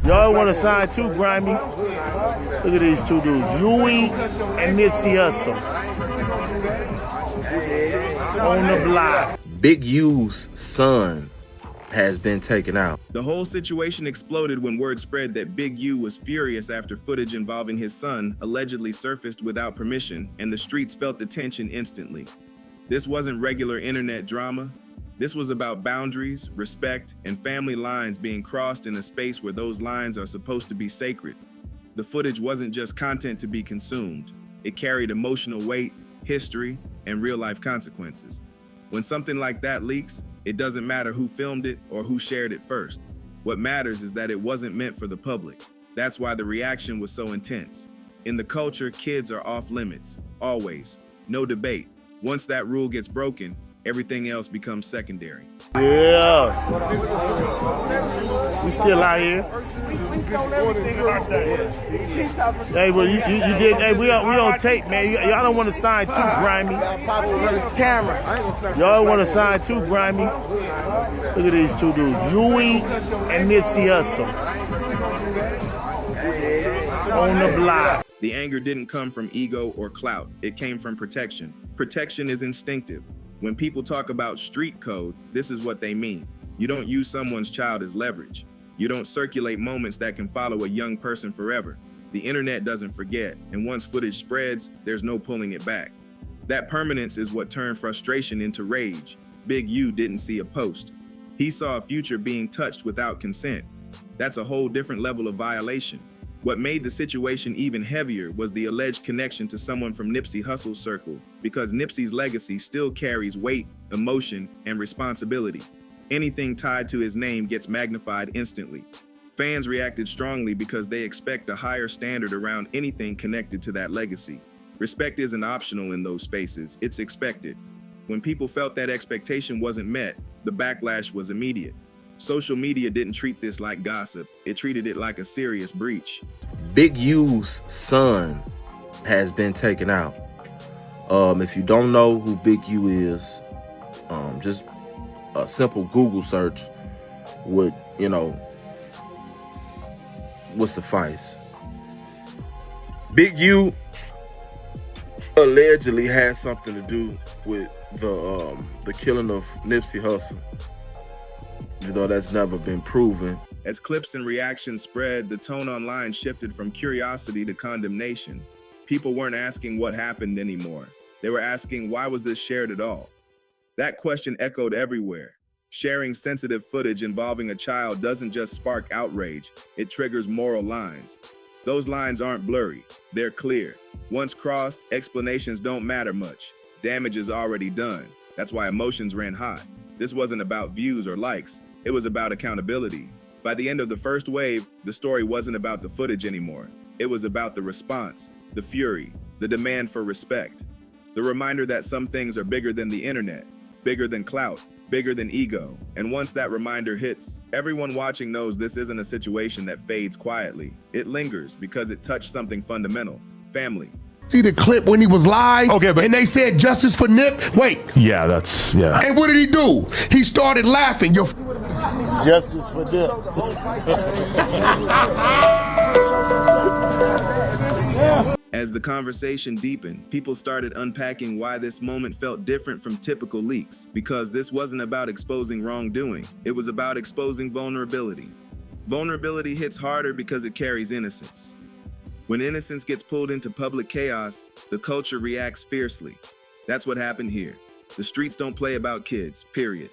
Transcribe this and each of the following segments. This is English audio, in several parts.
Y'all want to sign too, Grimy? Look at these two dudes, Yui and Nipsey Hussle. On the block. Big U's son has been taken out. The whole situation exploded when word spread that Big U was furious after footage involving his son allegedly surfaced without permission, and the streets felt the tension instantly. This wasn't regular internet drama. This was about boundaries, respect, and family lines being crossed in a space where those lines are supposed to be sacred. The footage wasn't just content to be consumed. It carried emotional weight, history, and real-life consequences. When something like that leaks, it doesn't matter who filmed it or who shared it first. What matters is that it wasn't meant for the public. That's why the reaction was so intense. In the culture, kids are off limits, always. No debate. Once that rule gets broken, everything else becomes secondary. Yeah. We still out here. Hey, well, you did. Hey, we on tape, man. Y'all don't want to sign too, Grimy. Y'all want to sign too, Grimy. Look at these two dudes, Yui and Nipsey Hussle. On the block. The anger didn't come from ego or clout. It came from protection. Protection is instinctive. When people talk about street code, this is what they mean. You don't use someone's child as leverage. You don't circulate moments that can follow a young person forever. The internet doesn't forget, and once footage spreads, there's no pulling it back. That permanence is what turned frustration into rage. Big U didn't see a post. He saw a future being touched without consent. That's a whole different level of violation. What made the situation even heavier was the alleged connection to someone from Nipsey Hussle's circle, because Nipsey's legacy still carries weight, emotion, and responsibility. Anything tied to his name gets magnified instantly. Fans reacted strongly because they expect a higher standard around anything connected to that legacy. Respect isn't optional in those spaces, it's expected. When people felt that expectation wasn't met, the backlash was immediate. Social media didn't treat this like gossip, it treated it like a serious breach. Big U's son has been taken out. If you don't know who Big U is, just a simple Google search would suffice. Big U allegedly had something to do with the killing of Nipsey Hussle, even though that's never been proven. As clips and reactions spread, the tone online shifted from curiosity to condemnation. People weren't asking what happened anymore. They were asking, why was this shared at all? That question echoed everywhere. Sharing sensitive footage involving a child doesn't just spark outrage, it triggers moral lines. Those lines aren't blurry, they're clear. Once crossed, explanations don't matter much. Damage is already done. That's why emotions ran hot. This wasn't about views or likes, it was about accountability. By the end of the first wave, the story wasn't about the footage anymore. It was about the response, the fury, the demand for respect. The reminder that some things are bigger than the internet, bigger than clout, bigger than ego. And once that reminder hits, everyone watching knows this isn't a situation that fades quietly. It lingers because it touched something fundamental, family. See the clip when he was live? Okay, but and they said justice for Nip? Wait. Yeah, that's, yeah. And what did he do? He started laughing. Justice for Nip. As the conversation deepened, people started unpacking why this moment felt different from typical leaks, because this wasn't about exposing wrongdoing, it was about exposing vulnerability. Vulnerability hits harder because it carries innocence. When innocence gets pulled into public chaos, the culture reacts fiercely. That's what happened here. The streets don't play about kids, period.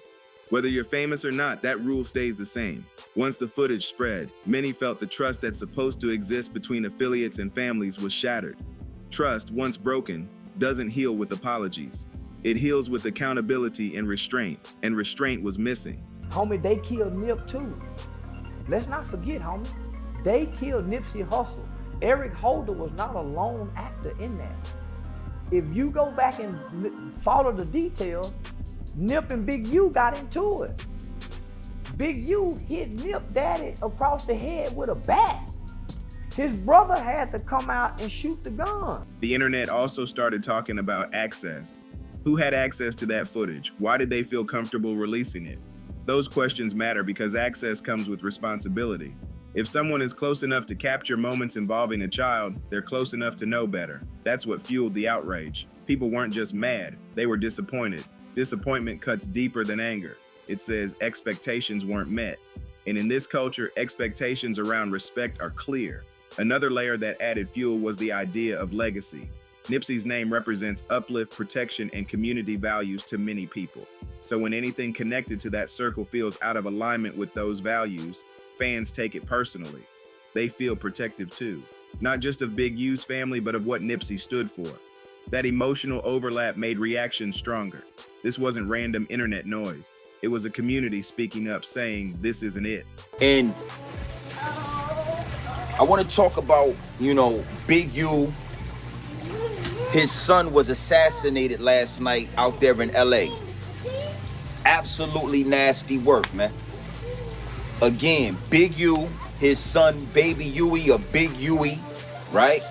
Whether you're famous or not, that rule stays the same. Once the footage spread, many felt the trust that's supposed to exist between affiliates and families was shattered. Trust, once broken, doesn't heal with apologies. It heals with accountability and restraint was missing. Homie, they killed Nip too. Let's not forget, homie, they killed Nipsey Hussle. Eric Holder was not a lone actor in that. If you go back and follow the details, Nip and Big U got into it. Big U hit Nip Daddy across the head with a bat. His brother had to come out and shoot the gun. The internet also started talking about access. Who had access to that footage? Why did they feel comfortable releasing it? Those questions matter because access comes with responsibility. If someone is close enough to capture moments involving a child, they're close enough to know better. That's what fueled the outrage. People weren't just mad, they were disappointed. Disappointment cuts deeper than anger. It says expectations weren't met. And in this culture, expectations around respect are clear. Another layer that added fuel was the idea of legacy. Nipsey's name represents uplift, protection, and community values to many people. So when anything connected to that circle feels out of alignment with those values, fans take it personally. They feel protective too, not just of Big U's family, but of what Nipsey stood for. That emotional overlap made reactions stronger. This wasn't random internet noise. It was a community speaking up, saying, this isn't it. And I want to talk about, Big U. His son was assassinated last night out there in LA. Absolutely nasty work, man. Again, Big U, his son, Baby Huey, or Big Huey, right?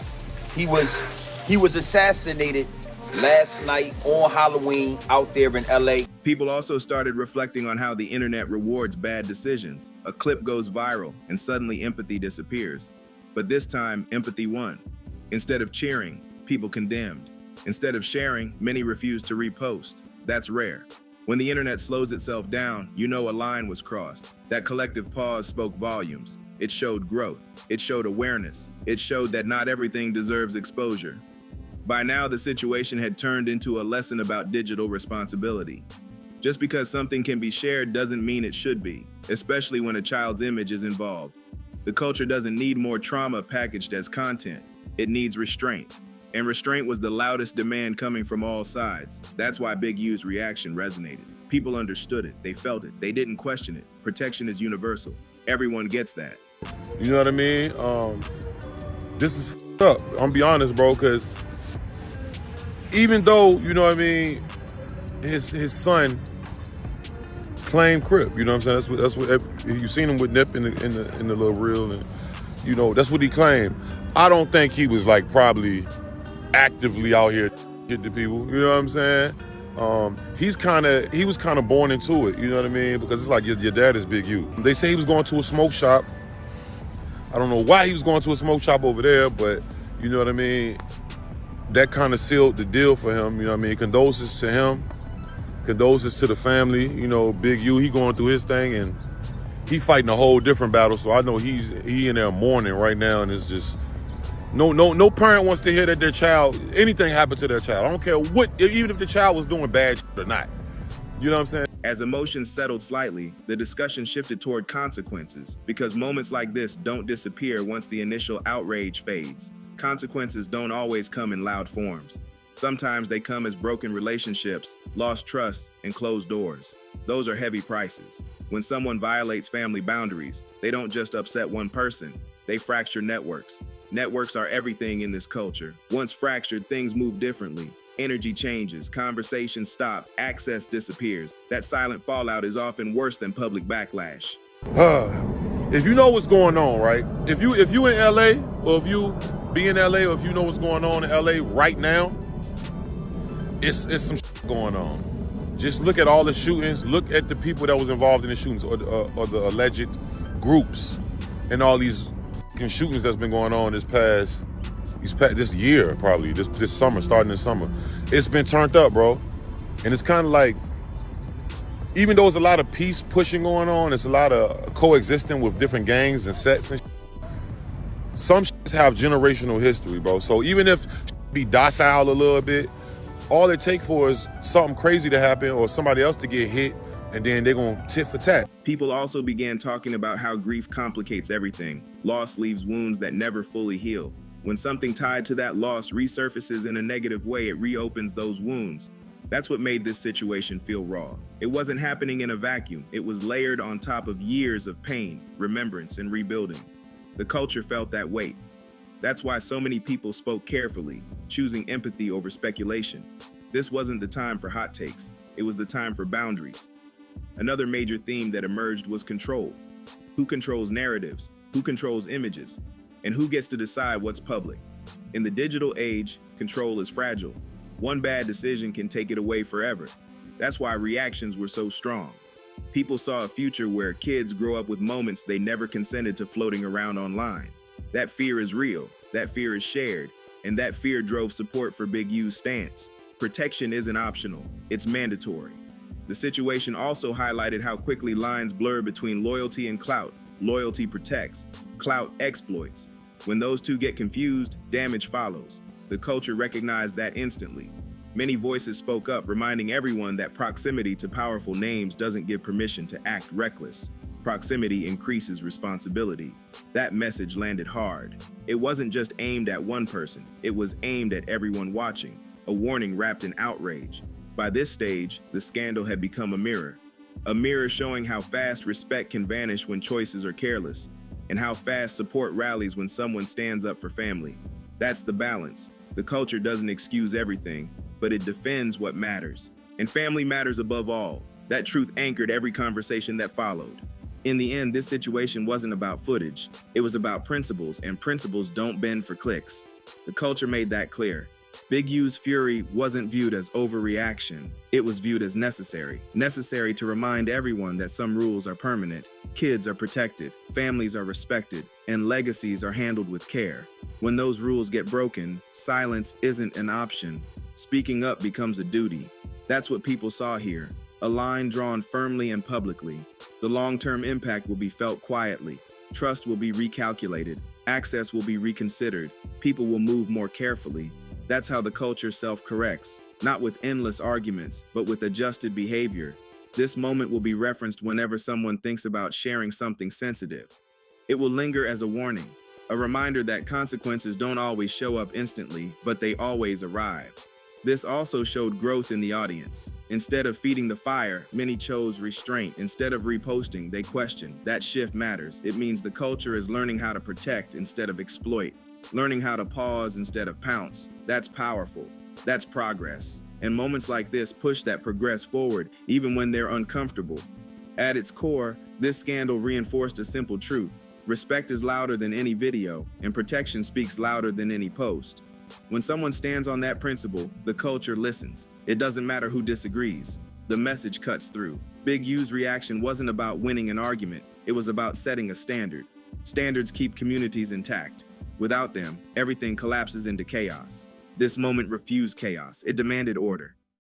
He was assassinated last night on Halloween out there in LA. People also started reflecting on how the internet rewards bad decisions. A clip goes viral and suddenly empathy disappears. But this time, empathy won. Instead of cheering, people condemned. Instead of sharing, many refused to repost. That's rare. When the internet slows itself down, you know a line was crossed. That collective pause spoke volumes. It showed growth. It showed awareness. It showed that not everything deserves exposure. By now, the situation had turned into a lesson about digital responsibility. Just because something can be shared doesn't mean it should be, especially when a child's image is involved. The culture doesn't need more trauma packaged as content. It needs restraint. And restraint was the loudest demand coming from all sides. That's why Big U's reaction resonated. People understood it. They felt it. They didn't question it. Protection is universal. Everyone gets that. You know what I mean? This is f***ed up. I'm gonna be honest, bro, because even though, you know what I mean, his son claimed Crip, you know what I'm saying? That's what you seen him with Nip in the little reel, and that's what he claimed. I don't think he was like probably actively out here shit to people, you know what I'm saying? He was kind of born into it, you know what I mean? Because it's like your dad is Big U. They say he was going to a smoke shop. I don't know why he was going to a smoke shop over there, but you know what I mean? That kind of sealed the deal for him, you know what I mean? Condolences to him, condolences to the family, Big U, he going through his thing, and he fighting a whole different battle, so I know he in there mourning right now, and it's just, no parent wants to hear that their child, anything happened to their child. I don't care even if the child was doing bad shit or not. You know what I'm saying? As emotions settled slightly, the discussion shifted toward consequences, because moments like this don't disappear once the initial outrage fades. Consequences don't always come in loud forms. Sometimes they come as broken relationships, lost trust, and closed doors. Those are heavy prices. When someone violates family boundaries, they don't just upset one person, they fracture networks. Networks are everything in this culture. Once fractured, things move differently. Energy changes, conversations stop, access disappears. That silent fallout is often worse than public backlash. If you know what's going on, right? If you in LA, or if you be in LA, or if you know what's going on in LA right now, it's some shit going on. Just look at all the shootings, look at the people that was involved in the shootings, or the alleged groups, and all these shootings that's been going on this year, probably this summer, starting this summer. It's been turned up, bro. And it's kind of like, even though there's a lot of peace pushing going on, it's a lot of coexisting with different gangs and sets and some shits have generational history, bro. So even if be docile a little bit, all it takes for is something crazy to happen or somebody else to get hit, and then they're gonna tit for tat. People also began talking about how grief complicates everything. Loss leaves wounds that never fully heal. When something tied to that loss resurfaces in a negative way, it reopens those wounds. That's what made this situation feel raw. It wasn't happening in a vacuum. It was layered on top of years of pain, remembrance, and rebuilding. The culture felt that weight. That's why so many people spoke carefully, choosing empathy over speculation. This wasn't the time for hot takes. It was the time for boundaries. Another major theme that emerged was control. Who controls narratives? Who controls images? And who gets to decide what's public? In the digital age, control is fragile. One bad decision can take it away forever. That's why reactions were so strong. People saw a future where kids grow up with moments they never consented to floating around online. That fear is real, that fear is shared, and that fear drove support for Big U's stance. Protection isn't optional, it's mandatory. The situation also highlighted how quickly lines blur between loyalty and clout. Loyalty protects, clout exploits. When those two get confused, damage follows. The culture recognized that instantly. Many voices spoke up, reminding everyone that proximity to powerful names doesn't give permission to act reckless. Proximity increases responsibility. That message landed hard. It wasn't just aimed at one person, it was aimed at everyone watching, a warning wrapped in outrage. By this stage, the scandal had become a mirror showing how fast respect can vanish when choices are careless, and how fast support rallies when someone stands up for family. That's the balance. The culture doesn't excuse everything, but it defends what matters. And family matters above all. That truth anchored every conversation that followed. In the end, this situation wasn't about footage. It was about principles, and principles don't bend for clicks. The culture made that clear. Big U's fury wasn't viewed as overreaction. It was viewed as necessary. Necessary to remind everyone that some rules are permanent, kids are protected, families are respected, and legacies are handled with care. When those rules get broken, silence isn't an option. Speaking up becomes a duty. That's what people saw here. A line drawn firmly and publicly. The long-term impact will be felt quietly. Trust will be recalculated. Access will be reconsidered. People will move more carefully. That's how the culture self-corrects, not with endless arguments, but with adjusted behavior. This moment will be referenced whenever someone thinks about sharing something sensitive. It will linger as a warning, a reminder that consequences don't always show up instantly, but they always arrive. This also showed growth in the audience. Instead of feeding the fire, many chose restraint. Instead of reposting, they questioned. That shift matters. It means the culture is learning how to protect instead of exploit. Learning how to pause instead of pounce. That's powerful. That's progress. And moments like this push that progress forward, even when they're uncomfortable. At its core, this scandal reinforced a simple truth. Respect is louder than any video, and protection speaks louder than any post. When someone stands on that principle, the culture listens. It doesn't matter who disagrees. The message cuts through. Big U's reaction wasn't about winning an argument. It was about setting a standard. Standards keep communities intact. Without them, everything collapses into chaos. This moment refused chaos. It demanded order.